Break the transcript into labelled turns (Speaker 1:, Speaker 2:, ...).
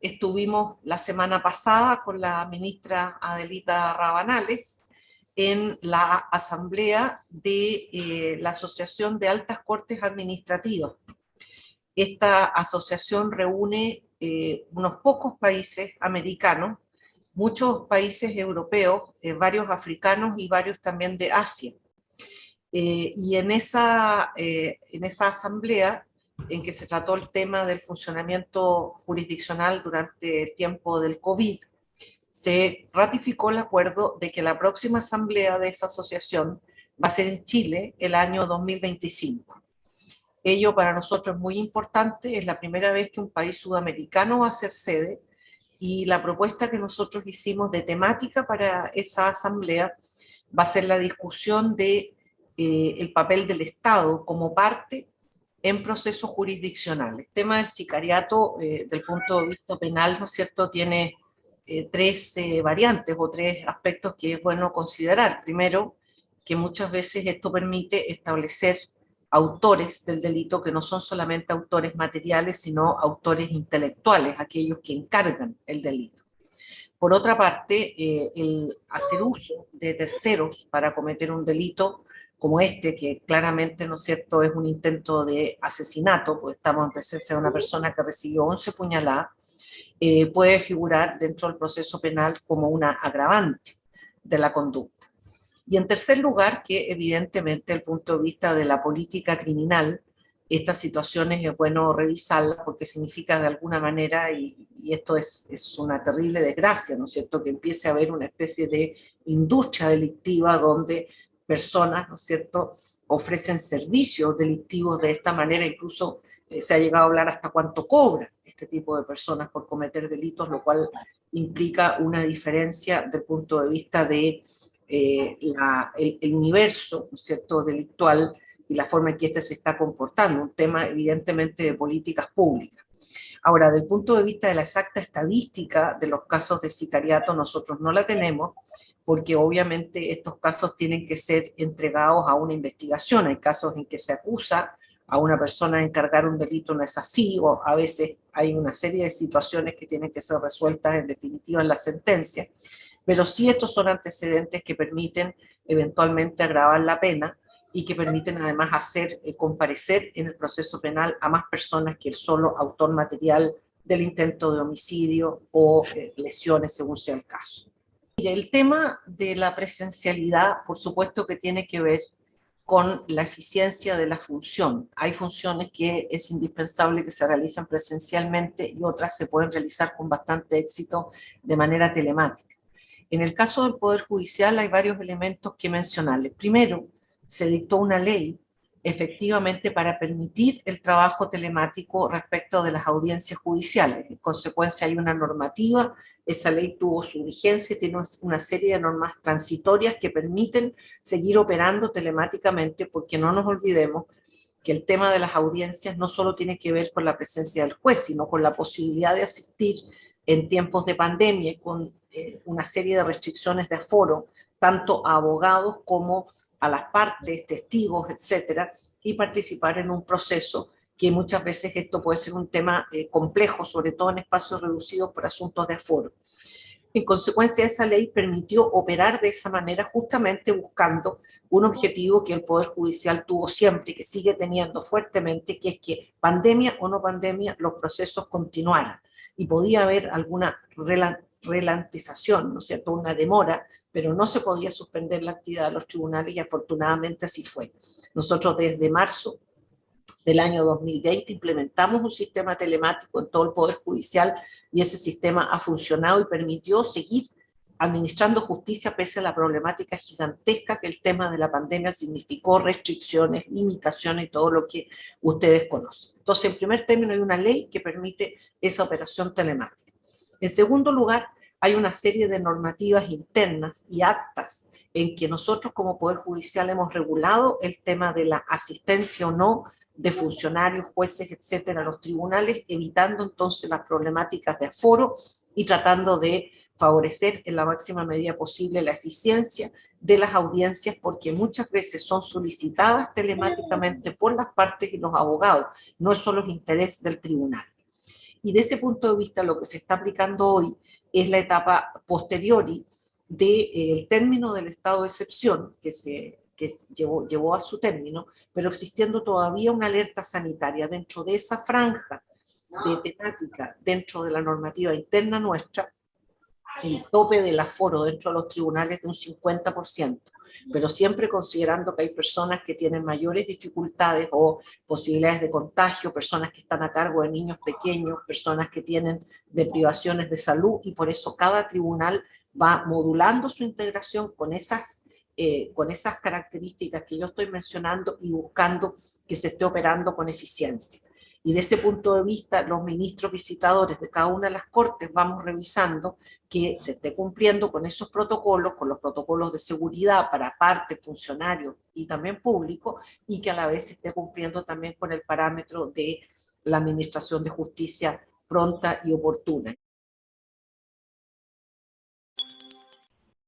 Speaker 1: Estuvimos la semana pasada con la ministra Adelita Rabanales en la asamblea de la Asociación de Altas Cortes Administrativas. Esta asociación reúne unos pocos países americanos, muchos países europeos, varios africanos y varios también de Asia. Y en esa asamblea en que se trató el tema del funcionamiento jurisdiccional durante el tiempo del COVID, se ratificó el acuerdo de que la próxima asamblea de esa asociación va a ser en Chile el año 2025. Ello para nosotros es muy importante, es la primera vez que un país sudamericano va a ser sede, y la propuesta que nosotros hicimos de temática para esa asamblea va a ser la discusión de el papel del Estado como parte en procesos jurisdiccionales. El tema del sicariato, del punto de vista penal, ¿no es cierto?, tiene tres variantes o tres aspectos que es bueno considerar. Primero, que muchas veces esto permite establecer autores del delito que no son solamente autores materiales, sino autores intelectuales, aquellos que encargan el delito. Por otra parte, el hacer uso de terceros para cometer un delito como este, que claramente, ¿no es cierto?, es un intento de asesinato, pues estamos en presencia de una persona que recibió 11 puñaladas, puede figurar dentro del proceso penal como una agravante de la conducta. Y en tercer lugar, que evidentemente desde el punto de vista de la política criminal, estas situaciones es bueno revisarlas porque significa de alguna manera, y esto es una terrible desgracia, ¿no es cierto?, que empiece a haber una especie de industria delictiva donde personas, ¿no es cierto?, ofrecen servicios delictivos de esta manera. Incluso se ha llegado a hablar hasta cuánto cobran este tipo de personas por cometer delitos, lo cual implica una diferencia desde el punto de vista de el universo, ¿no es cierto?, delictual y la forma en que éste se está comportando, un tema evidentemente de políticas públicas. Ahora, desde el punto de vista de la exacta estadística de los casos de sicariato, nosotros no la tenemos, porque obviamente estos casos tienen que ser entregados a una investigación. Hay casos en que se acusa a una persona de encargar un delito, no es así, o a veces hay una serie de situaciones que tienen que ser resueltas en definitiva en la sentencia, pero sí estos son antecedentes que permiten eventualmente agravar la pena y que permiten además hacer comparecer en el proceso penal a más personas que el solo autor material del intento de homicidio o lesiones, según sea el caso. Mire, el tema de la presencialidad, por supuesto que tiene que ver con la eficiencia de la función. Hay funciones que es indispensable que se realicen presencialmente y otras se pueden realizar con bastante éxito de manera telemática. En el caso del Poder Judicial hay varios elementos que mencionarles. Primero, se dictó una ley efectivamente para permitir el trabajo telemático respecto de las audiencias judiciales. En consecuencia hay una normativa, esa ley tuvo su vigencia y tiene una serie de normas transitorias que permiten seguir operando telemáticamente, porque no nos olvidemos que el tema de las audiencias no solo tiene que ver con la presencia del juez, sino con la posibilidad de asistir en tiempos de pandemia y con una serie de restricciones de aforo, tanto a abogados como a las partes, testigos, etcétera, y participar en un proceso que muchas veces esto puede ser un tema complejo, sobre todo en espacios reducidos por asuntos de aforo. En consecuencia, esa ley permitió operar de esa manera justamente buscando un objetivo que el Poder Judicial tuvo siempre y que sigue teniendo fuertemente, que es que pandemia o no pandemia, los procesos continuaran. Y podía haber alguna relantización, ¿no es cierto?, una demora, pero no se podía suspender la actividad de los tribunales y afortunadamente así fue. Nosotros desde marzo del año 2020 implementamos un sistema telemático en todo el Poder Judicial y ese sistema ha funcionado y permitió seguir administrando justicia pese a la problemática gigantesca que el tema de la pandemia significó, restricciones, limitaciones y todo lo que ustedes conocen. Entonces, en primer término, hay una ley que permite esa operación telemática. En segundo lugar, hay una serie de normativas internas y actas en que nosotros como Poder Judicial hemos regulado el tema de la asistencia o no de funcionarios, jueces, etcétera, a los tribunales, evitando entonces las problemáticas de aforo y tratando de favorecer en la máxima medida posible la eficiencia de las audiencias, porque muchas veces son solicitadas telemáticamente por las partes y los abogados, no es solo el interés del tribunal. Y de ese punto de vista lo que se está aplicando hoy es la etapa posteriori del término del estado de excepción, que llevó a su término, pero existiendo todavía una alerta sanitaria dentro de esa franja de temática, dentro de la normativa interna nuestra, el tope del aforo dentro de los tribunales de un 50%, pero siempre considerando que hay personas que tienen mayores dificultades o posibilidades de contagio, personas que están a cargo de niños pequeños, personas que tienen deprivaciones de salud, y por eso cada tribunal va modulando su integración con esas características que yo estoy mencionando y buscando que se esté operando con eficiencia. Y de ese punto de vista, los ministros visitadores de cada una de las cortes vamos revisando que se esté cumpliendo con esos protocolos, con los protocolos de seguridad para parte, funcionarios y también público, y que a la vez se esté cumpliendo también con el parámetro de la administración de justicia pronta y oportuna.